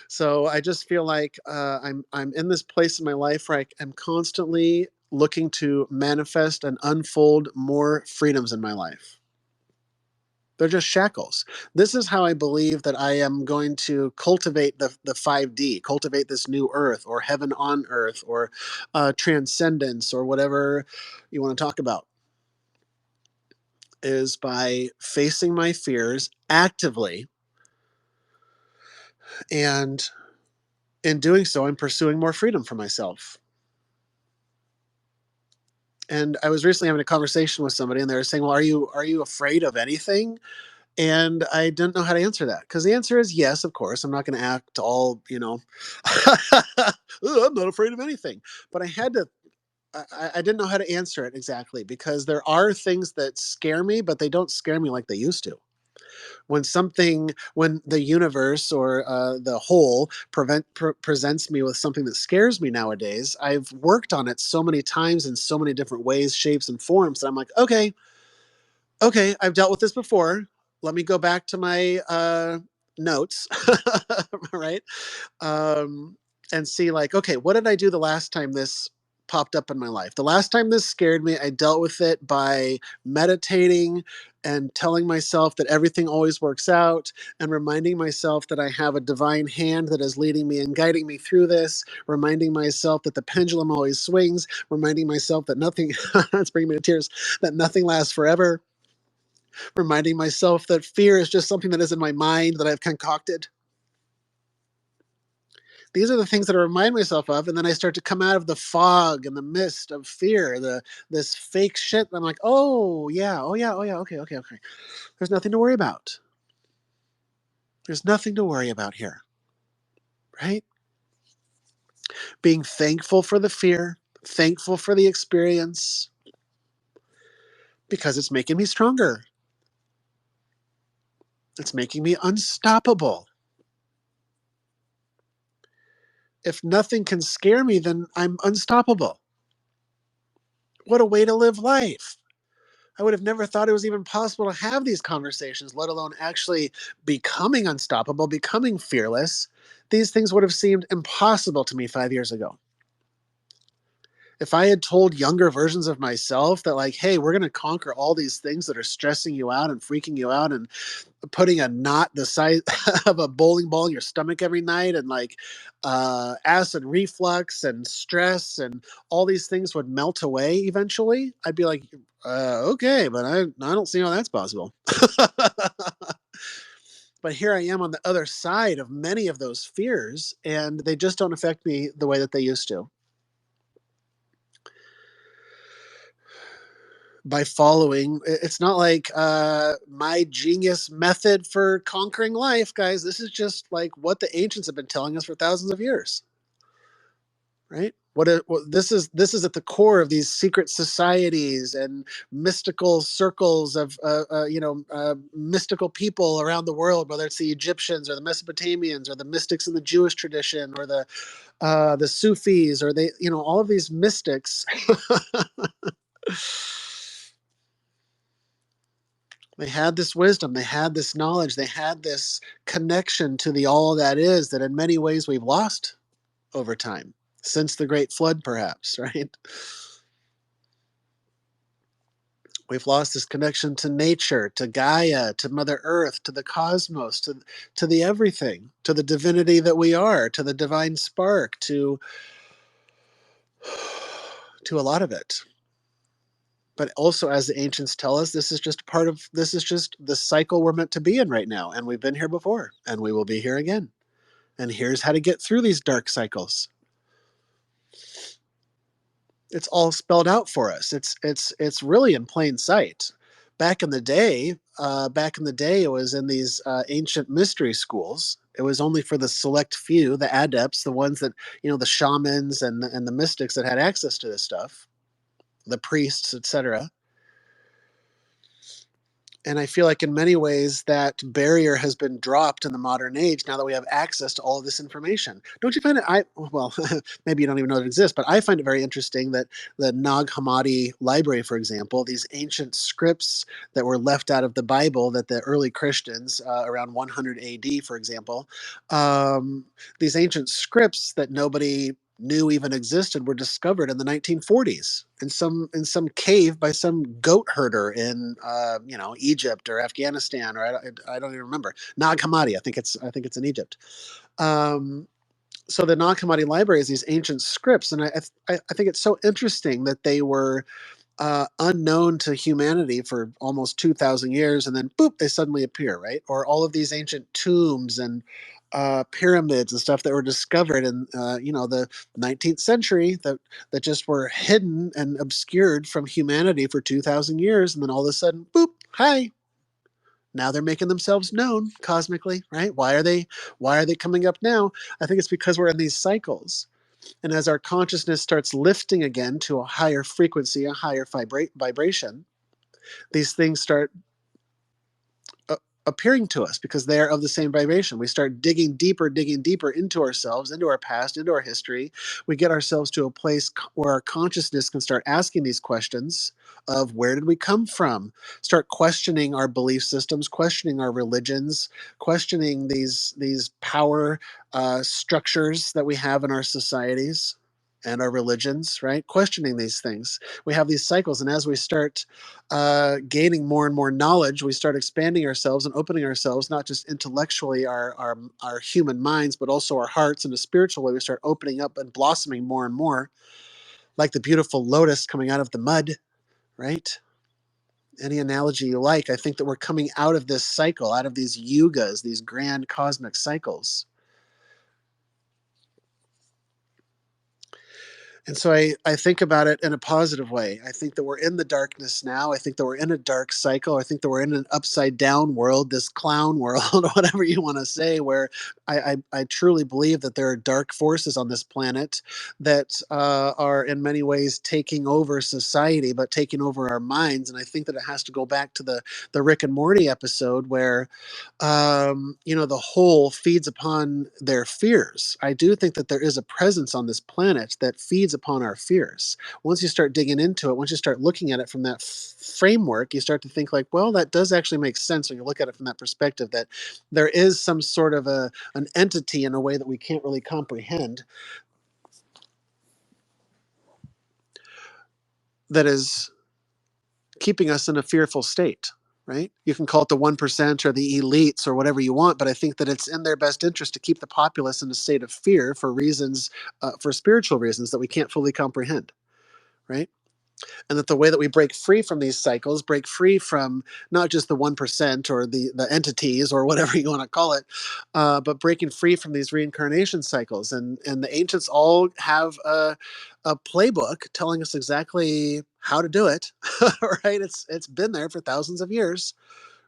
So I just feel like I'm in this place in my life where I'm constantly looking to manifest and unfold more freedoms in my life. They're just shackles. This is how I believe that I am going to cultivate the 5D, cultivate this new earth or heaven on earth or transcendence or whatever you want to talk about, is by facing my fears actively. And in doing so, I'm pursuing more freedom for myself. And I was recently having a conversation with somebody, and they were saying, "Well, are you afraid of anything?" And I didn't know how to answer that, because the answer is yes, of course. I'm not going to act all, "Oh, I'm not afraid of anything." But I had to. I didn't know how to answer it exactly, because there are things that scare me, but they don't scare me like they used to. When the universe or the whole presents me with something that scares me nowadays, I've worked on it so many times in so many different ways, shapes, and forms that I'm like, okay, I've dealt with this before. Let me go back to my notes, right? um, and see, like, okay, what did I do the last time this popped up in my life? The last time this scared me, I dealt with it by meditating and telling myself that everything always works out, and reminding myself that I have a divine hand that is leading me and guiding me through this, reminding myself that the pendulum always swings, reminding myself that nothing, it's bringing me to tears, that nothing lasts forever. reminding myself that fear is just something that is in my mind that I've concocted. These are the things that I remind myself of, and then I start to come out of the fog and the mist of fear, this fake shit. I'm like, oh yeah, oh yeah, oh yeah, okay, okay, okay. There's nothing to worry about. There's nothing to worry about here, right? Being thankful for the fear, thankful for the experience, because it's making me stronger. It's making me unstoppable. If nothing can scare me, then I'm unstoppable. What a way to live life. I would have never thought it was even possible to have these conversations, let alone actually becoming unstoppable, becoming fearless. These things would have seemed impossible to me 5 years ago. If I had told younger versions of myself that, like, hey, we're going to conquer all these things that are stressing you out and freaking you out and putting a knot the size of a bowling ball in your stomach every night, and like acid reflux and stress and all these things would melt away eventually, I'd be like, okay, but I don't see how that's possible. But here I am on the other side of many of those fears, and they just don't affect me the way that they used to. By following, it's not like my genius method for conquering life, guys. This is just like what the ancients have been telling us for thousands of years, right? This is at the core of these secret societies and mystical circles of mystical people around the world, whether it's the Egyptians or the Mesopotamians or the mystics in the Jewish tradition or the Sufis, or they, all of these mystics. They had this wisdom, they had this knowledge, they had this connection to the all that is, that in many ways we've lost over time, since the Great Flood, perhaps, right? We've lost this connection to nature, to Gaia, to Mother Earth, to the cosmos, to the everything, to the divinity that we are, to the divine spark, to a lot of it. But also, as the ancients tell us, this is just the cycle we're meant to be in right now. And we've been here before, and we will be here again. And here's how to get through these dark cycles. It's all spelled out for us. It's really in plain sight. Back in the day, it was in these ancient mystery schools. It was only for the select few, the adepts, the ones that, the shamans and the mystics that had access to this stuff, the priests, etc. And I feel like in many ways that barrier has been dropped in the modern age now that we have access to all of this information. Don't you find it? Well, maybe you don't even know it exists, but I find it very interesting that the Nag Hammadi library, for example, these ancient scripts that were left out of the Bible that the early Christians, around 100 AD, for example, um, these ancient scripts that nobody knew even existed were discovered in the 1940s in some cave by some goat herder in Egypt or Afghanistan, or I don't even remember. Nag Hammadi, I think it's in Egypt. Um, so the Nag Hammadi library is these ancient scripts, and I think it's so interesting that they were unknown to humanity for almost 2,000 years, and then boop, they suddenly appear, right? Or all of these ancient tombs and pyramids and stuff that were discovered in the 19th century that just were hidden and obscured from humanity for 2,000 years, and then all of a sudden, boop, hi. Now they're making themselves known cosmically, right? Why are they coming up now? I think it's because we're in these cycles. And as our consciousness starts lifting again to a higher frequency, a higher vibration, these things start uh, appearing to us because they're of the same vibration. We start digging deeper into ourselves, into our past, into our history. We get ourselves to a place where our consciousness can start asking these questions of where did we come from? Start questioning our belief systems, questioning our religions, questioning these power structures that we have in our societies and our religions, right? Questioning these things. We have these cycles, and as we start gaining more and more knowledge, we start expanding ourselves and opening ourselves, not just intellectually, our human minds, but also our hearts in a spiritual way. We start opening up and blossoming more and more, like the beautiful lotus coming out of the mud, right? any analogy you like. I think that we're coming out of this cycle, out of these yugas, these grand cosmic cycles. And so I think about it in a positive way. I think that we're in the darkness now. I think that we're in a dark cycle. I think that we're in an upside down world, this clown world, whatever you want to say, where I truly believe that there are dark forces on this planet that are in many ways taking over society, but taking over our minds. And I think that it has to go back to the Rick and Morty episode where the whole feeds upon their fears. I do think that there is a presence on this planet that feeds upon our fears. Once you start digging into it, once you start looking at it from that framework, you start to think like, well, that does actually make sense when you look at it from that perspective, that there is some sort of an entity in a way that we can't really comprehend that is keeping us in a fearful state, right? You can call it the 1% or the elites or whatever you want, but I think that it's in their best interest to keep the populace in a state of fear for reasons, for spiritual reasons that we can't fully comprehend, right? And that the way that we break free from these cycles, break free from not just the 1% or the entities or whatever you want to call it, but breaking free from these reincarnation cycles. And the ancients all have a playbook telling us exactly how to do it, right? It's been there for thousands of years,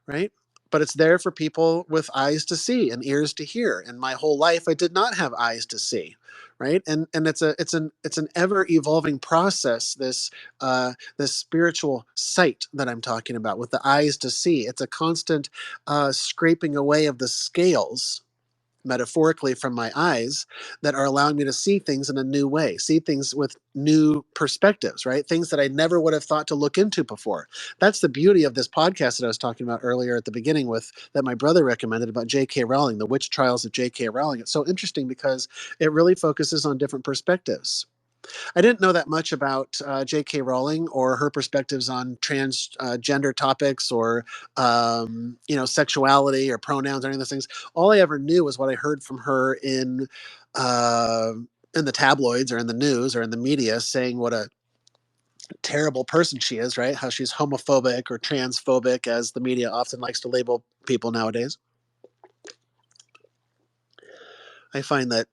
right? But it's there for people with eyes to see and ears to hear. And my whole life, I did not have eyes to see, right? And it's an ever evolving process. This spiritual sight that I'm talking about with the eyes to see. It's a constant scraping away of the scales, metaphorically, from my eyes, that are allowing me to see things in a new way, see things with new perspectives, right? Things that I never would have thought to look into before. That's the beauty of this podcast that I was talking about earlier at the beginning, with that my brother recommended, about JK Rowling, the witch trials of JK Rowling. It's so interesting because it really focuses on different perspectives. I didn't know that much about J.K. Rowling or her perspectives on transgender topics, or sexuality or pronouns or any of those things. All I ever knew was what I heard from her uh, in the tabloids or in the news or in the media, saying what a terrible person she is, right? How she's homophobic or transphobic, as the media often likes to label people nowadays. I find that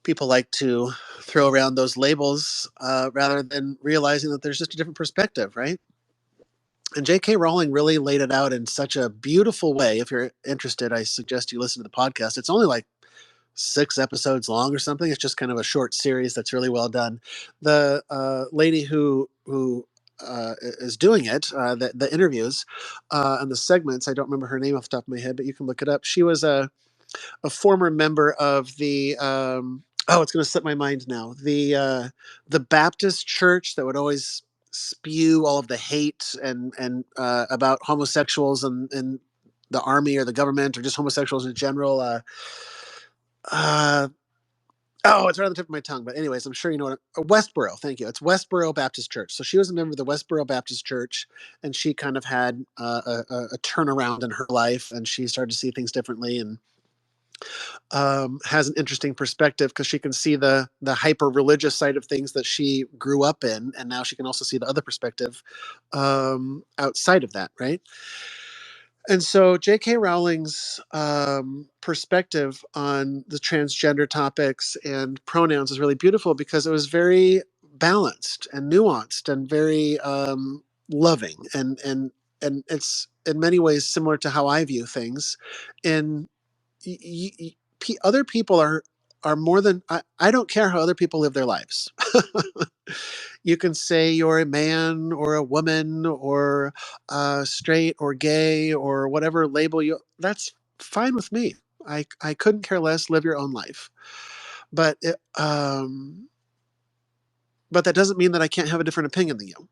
people like to throw around those labels rather than realizing that there's just a different perspective, right? And J.K. Rowling really laid it out in such a beautiful way. If you're interested, I suggest you listen to the podcast. It's only like 6 episodes long or something. It's just kind of a short series that's really well done. The lady who is doing it, the interviews and the segments, I don't remember her name off the top of my head, but you can look it up. She was a former member of the it's going to slip my mind now, the Baptist church that would always spew all of the hate and about homosexuals and the army or the government or just homosexuals in general. Uh, it's right on the tip of my tongue, but anyways, I'm sure you know what. Westboro, thank you. It's Westboro Baptist Church. So she was a member of the Westboro Baptist Church, and she kind of had a turnaround in her life, and she started to see things differently, and has an interesting perspective because she can see the hyper religious side of things that she grew up in, and now she can also see the other perspective outside of that, right? And so J.K. Rowling's perspective on the transgender topics and pronouns is really beautiful because it was very balanced and nuanced and very loving, and it's in many ways similar to how I view things. In Other people are more than I don't care how other people live their lives. You can say you're a man or a woman or straight or gay or whatever label you. That's fine with me. I couldn't care less. Live your own life, but but that doesn't mean that I can't have a different opinion than you.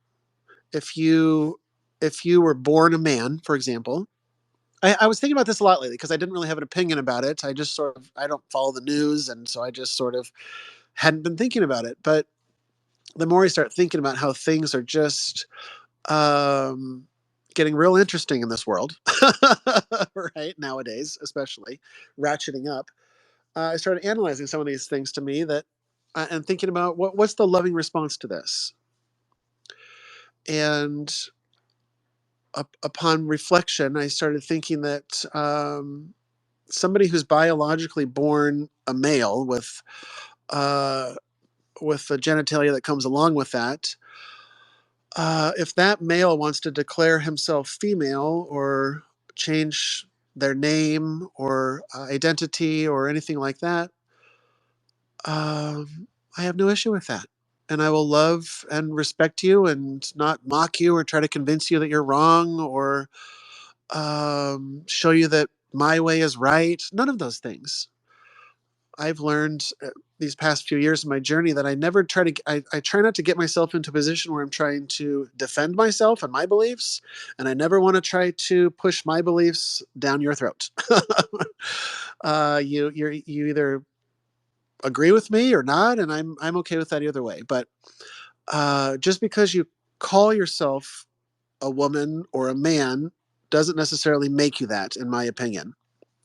If you if you were born a man, for example, I was thinking about this a lot lately because I didn't really have an opinion about it. I don't follow the news, and so I just sort of hadn't been thinking about it. But the more I start thinking about how things are just um, getting real interesting in this world, right nowadays, especially ratcheting up, I started analyzing some of these things to me that, and thinking about what's the loving response to this, and upon reflection, I started thinking that somebody who's biologically born a male uh, with the genitalia that comes along with that, if that male wants to declare himself female or change their name or identity or anything like that, I have no issue with that. And I will love and respect you and not mock you or try to convince you that you're wrong or show you that my way is right. None of those things. I've learned these past few years of my journey that I never try to, I try not to get myself into a position where I'm trying to defend myself and my beliefs. And I never want to try to push my beliefs down your throat. You either agree with me or not, and I'm okay with that either way. But just because you call yourself a woman or a man doesn't necessarily make you that, in my opinion.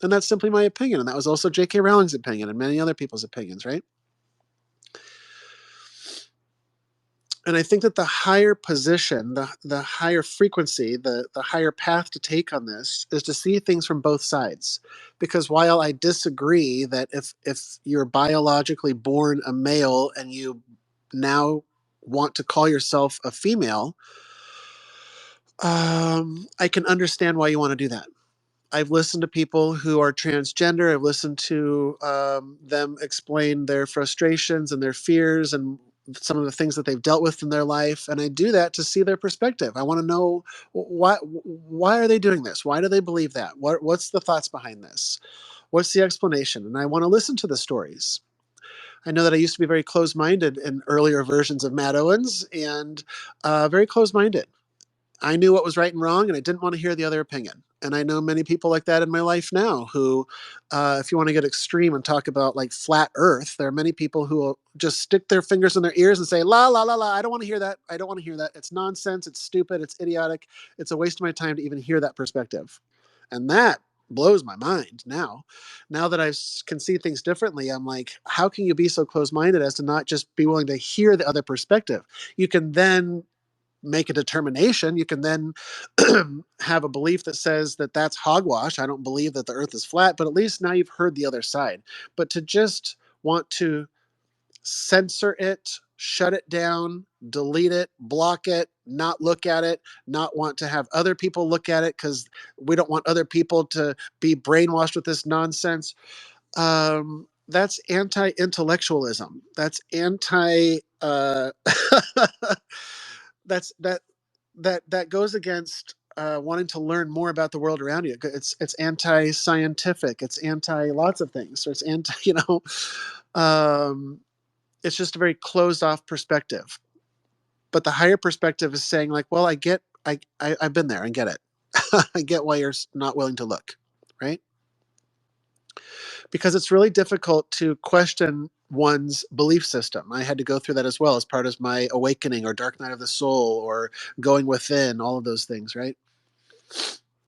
And that's simply my opinion. And that was also JK Rowling's opinion and many other people's opinions, right? And I think that the higher position, the higher frequency, the higher path to take on this is to see things from both sides. Because while I disagree that if you're biologically born a male and you now want to call yourself a female, I can understand why you want to do that. I've listened to people who are transgender. I've listened to them explain their frustrations and their fears and some of the things that they've dealt with in their life, and I do that to see their perspective. I want to know why are they doing this? Why do they believe that? What's the thoughts behind this? What's the explanation? And I want to listen to the stories. I know that I used to be very closed-minded in earlier versions of Matt Owens, and very closed-minded. I knew what was right and wrong, and I didn't want to hear the other opinion. And I know many people like that in my life now who, if you want to get extreme and talk about like flat earth, there are many people who will just stick their fingers in their ears and say, la, la, la, la, I don't want to hear that. I don't want to hear that. It's nonsense. It's stupid. It's idiotic. It's a waste of my time to even hear that perspective. And that blows my mind now. Now that can see things differently, I'm like, how can you be so close minded as to not just be willing to hear the other perspective? You can then make a determination. You can then have a belief that says that that's hogwash. I don't believe that the earth is flat, but at least now you've heard the other side. But to just want to censor it, shut it down, delete it, block it, not look at it, not want to have other people look at it because we don't want other people to be brainwashed with this nonsense. That's anti-intellectualism. That's anti. That's that goes against wanting to learn more about the world around you. It's anti-scientific. It's anti lots of things. So it's anti. Um, it's just a very closed off perspective. But the higher perspective is saying like, well, I get, I've been there and get it. I get why you're not willing to look, right? Because it's really difficult to question one's belief system. I had to go through that as well as part of my awakening or dark night of the soul or going within, all of those things, right?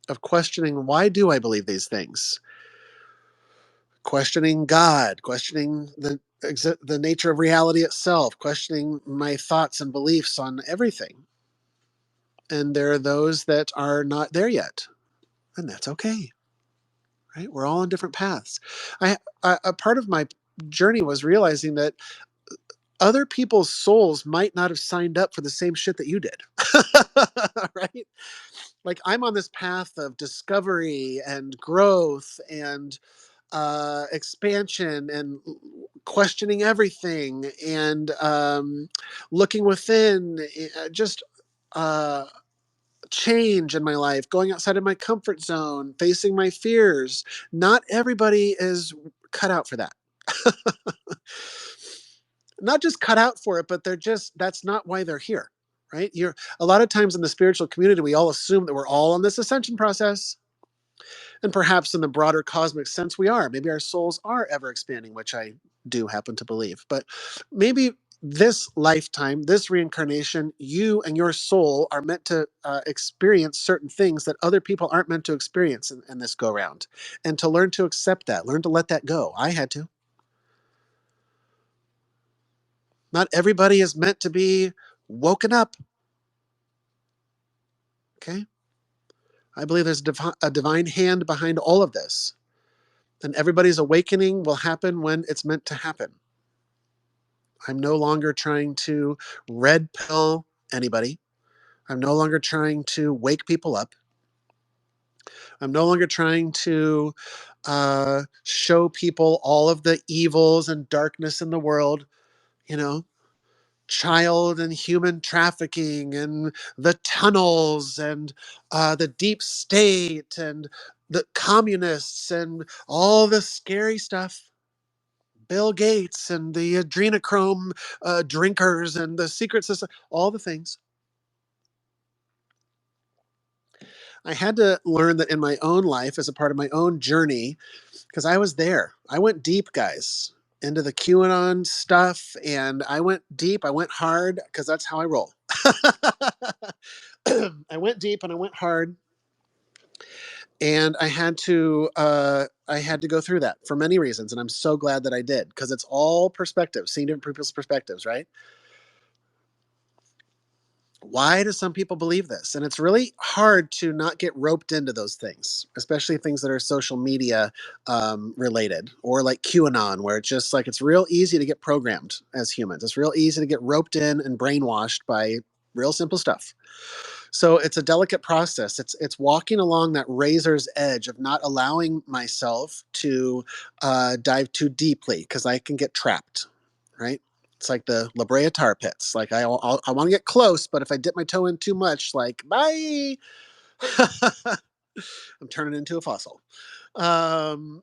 Of questioning, why do I believe these things? Questioning God, questioning the nature of reality itself, questioning my thoughts and beliefs on everything. And there are those that are not there yet, and that's okay. Right? We're all on different paths. A part of my journey was realizing that other people's souls might not have signed up for the same shit that you did. Right? Like I'm on this path of discovery and growth and expansion and questioning everything and looking within, just uh, change in my life, going outside of my comfort zone, facing my fears. Not everybody is cut out for that. Not just cut out for it, but that's not why they're here. Right? You're a lot of times in the spiritual community, we all assume that we're all on this ascension process. And perhaps in the broader cosmic sense, we are. Maybe our souls are ever expanding, which I do happen to believe. But maybe this lifetime, this reincarnation, you and your soul are meant to experience certain things that other people aren't meant to experience in this go round. And to learn to accept that, learn to let that go. I had to. Not everybody is meant to be woken up. Okay. I believe there's a divine hand behind all of this. And everybody's awakening will happen when it's meant to happen. I'm no longer trying to red pill anybody. I'm no longer trying to wake people up. I'm no longer trying to show people all of the evils and darkness in the world, you know, child and human trafficking and the tunnels and the deep state and the communists and all the scary stuff. Bill Gates and the adrenochrome drinkers and the secret system, all the things. I had to learn that in my own life as a part of my own journey, because I was there. I went deep, guys, into the QAnon stuff, and I went deep. I went hard because that's how I roll. I went deep and I went hard, and I had to go through that for many reasons, and I'm so glad that I did because it's all perspectives, seeing different people's perspectives, right? Why do some people believe this? And it's really hard to not get roped into those things, especially things that are social media related or like QAnon, where it's just like it's real easy to get programmed as humans. It's real easy to get roped in and brainwashed by real simple stuff. So it's a delicate process. It's walking along that razor's edge of not allowing myself to dive too deeply because I can get trapped, right? It's like the La Brea tar pits. Like I want to get close, but if I dip my toe in too much, like bye, I'm turning into a fossil. Um,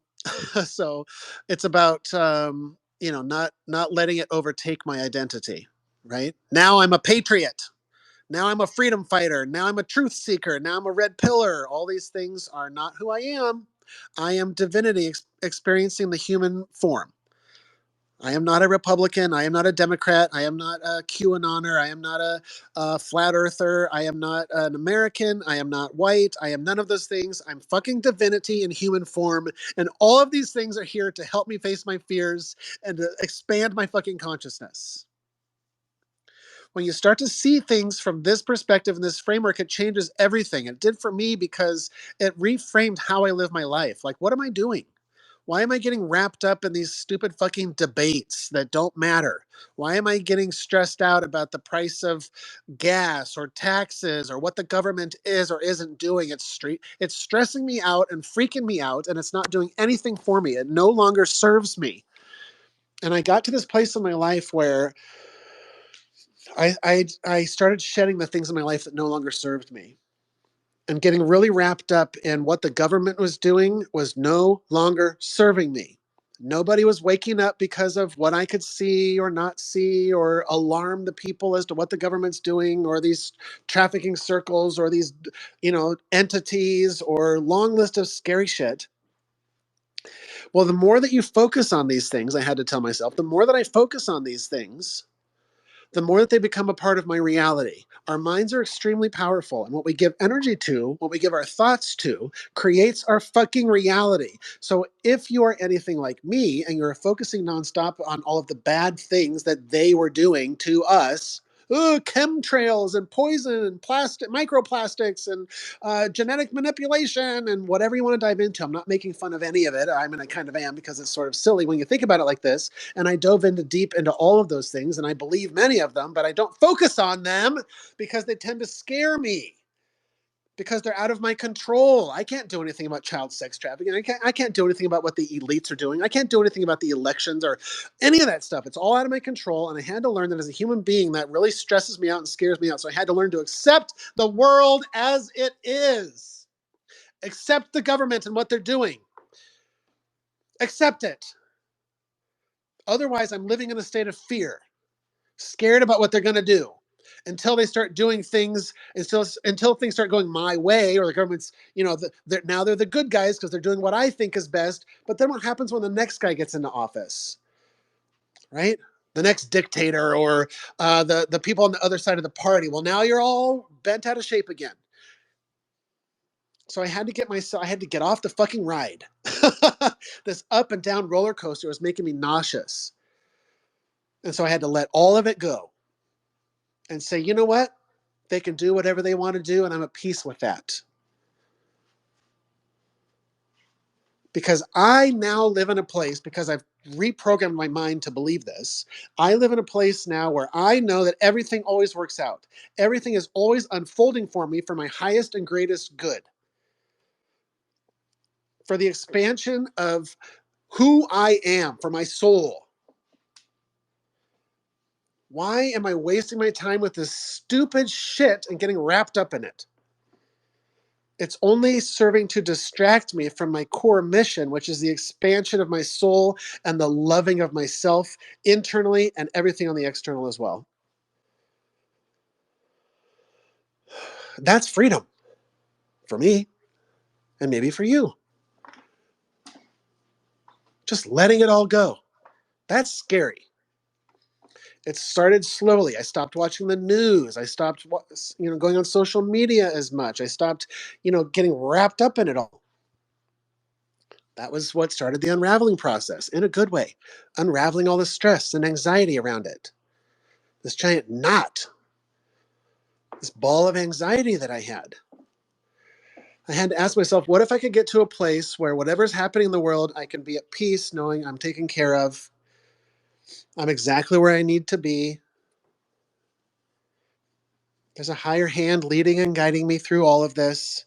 so it's about not letting it overtake my identity. Right now, I'm a patriot. Now I'm a freedom fighter. Now I'm a truth seeker. Now I'm a red pillar. All these things are not who I am. I am divinity experiencing the human form. I am not a Republican. I am not a Democrat. I am not a QAnoner. I am not a flat earther. I am not an American. I am not white. I am none of those things. I'm fucking divinity in human form. And all of these things are here to help me face my fears and to expand my fucking consciousness. When you start to see things from this perspective and this framework, it changes everything. It did for me because it reframed how I live my life. Like, what am I doing? Why am I getting wrapped up in these stupid fucking debates that don't matter? Why am I getting stressed out about the price of gas or taxes or what the government is or isn't doing? It's stressing me out and freaking me out, and it's not doing anything for me. It no longer serves me. And I got to this place in my life where I started shedding the things in my life that no longer served me. And getting really wrapped up in what the government was doing was no longer serving me. Nobody was waking up because of what I could see or not see or alarm the people as to what the government's doing or these trafficking circles or these, entities or long list of scary shit. Well, the more that you focus on these things, I had to tell myself, the more that I focus on these things, the more that they become a part of my reality. Our minds are extremely powerful, and what we give energy to, what we give our thoughts to, creates our fucking reality. So if you are anything like me and you're focusing nonstop on all of the bad things that they were doing to us, chemtrails and poison and plastic, microplastics and genetic manipulation and whatever you want to dive into. I'm not making fun of any of it. I mean, I kind of am because it's sort of silly when you think about it like this. And I dove into deep into all of those things, and I believe many of them, but I don't focus on them because they tend to scare me. Because they're out of my control. I can't do anything about child sex trafficking. I can't do anything about what the elites are doing. I can't do anything about the elections or any of that stuff. It's all out of my control. And I had to learn that as a human being, that really stresses me out and scares me out. So I had to learn to accept the world as it is. Accept the government and what they're doing. Accept it. Otherwise, I'm living in a state of fear, scared about what they're going to do until they start doing things, until things start going my way, or the government's, now they're the good guys because they're doing what I think is best. But then what happens when the next guy gets into office, right? The next dictator or the people on the other side of the party. Well, now you're all bent out of shape again. So I had to get off the fucking ride. This up and down roller coaster was making me nauseous. And so I had to let all of it go and say, you know what? They can do whatever they want to do, and I'm at peace with that. Because I now live in a place, because I've reprogrammed my mind to believe this, I live in a place now where I know that everything always works out. Everything is always unfolding for me for my highest and greatest good, for the expansion of who I am, for my soul. Why am I wasting my time with this stupid shit and getting wrapped up in it? It's only serving to distract me from my core mission, which is the expansion of my soul and the loving of myself internally and everything on the external as well. That's freedom for me, and maybe for you. Just letting it all go. That's scary. It started slowly. I stopped watching the news. I stopped, going on social media as much. I stopped, getting wrapped up in it all. That was what started the unraveling process in a good way, unraveling all the stress and anxiety around it. This giant knot, this ball of anxiety that I had. I had to ask myself, what if I could get to a place where whatever's happening in the world, I can be at peace knowing I'm taken care of. I'm exactly where I need to be. There's a higher hand leading and guiding me through all of this.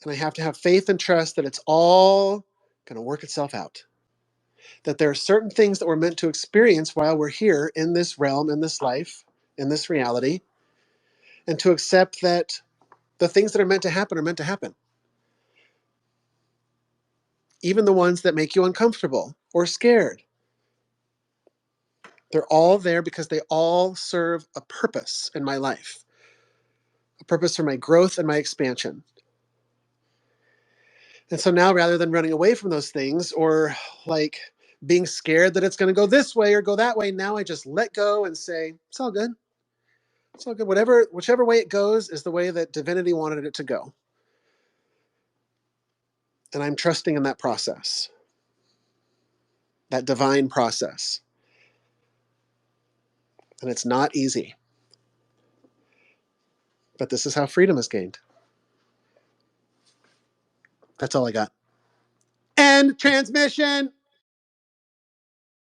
And I have to have faith and trust that it's all going to work itself out. That there are certain things that we're meant to experience while we're here in this realm, in this life, in this reality, and to accept that the things that are meant to happen are meant to happen. Even the ones that make you uncomfortable or scared. They're all there because they all serve a purpose in my life, a purpose for my growth and my expansion. And so now, rather than running away from those things or like being scared that it's going to go this way or go that way, now I just let go and say, it's all good. It's all good. Whichever way it goes is the way that divinity wanted it to go. And I'm trusting in that process, that divine process. And it's not easy. But this is how freedom is gained. That's all I got. End transmission.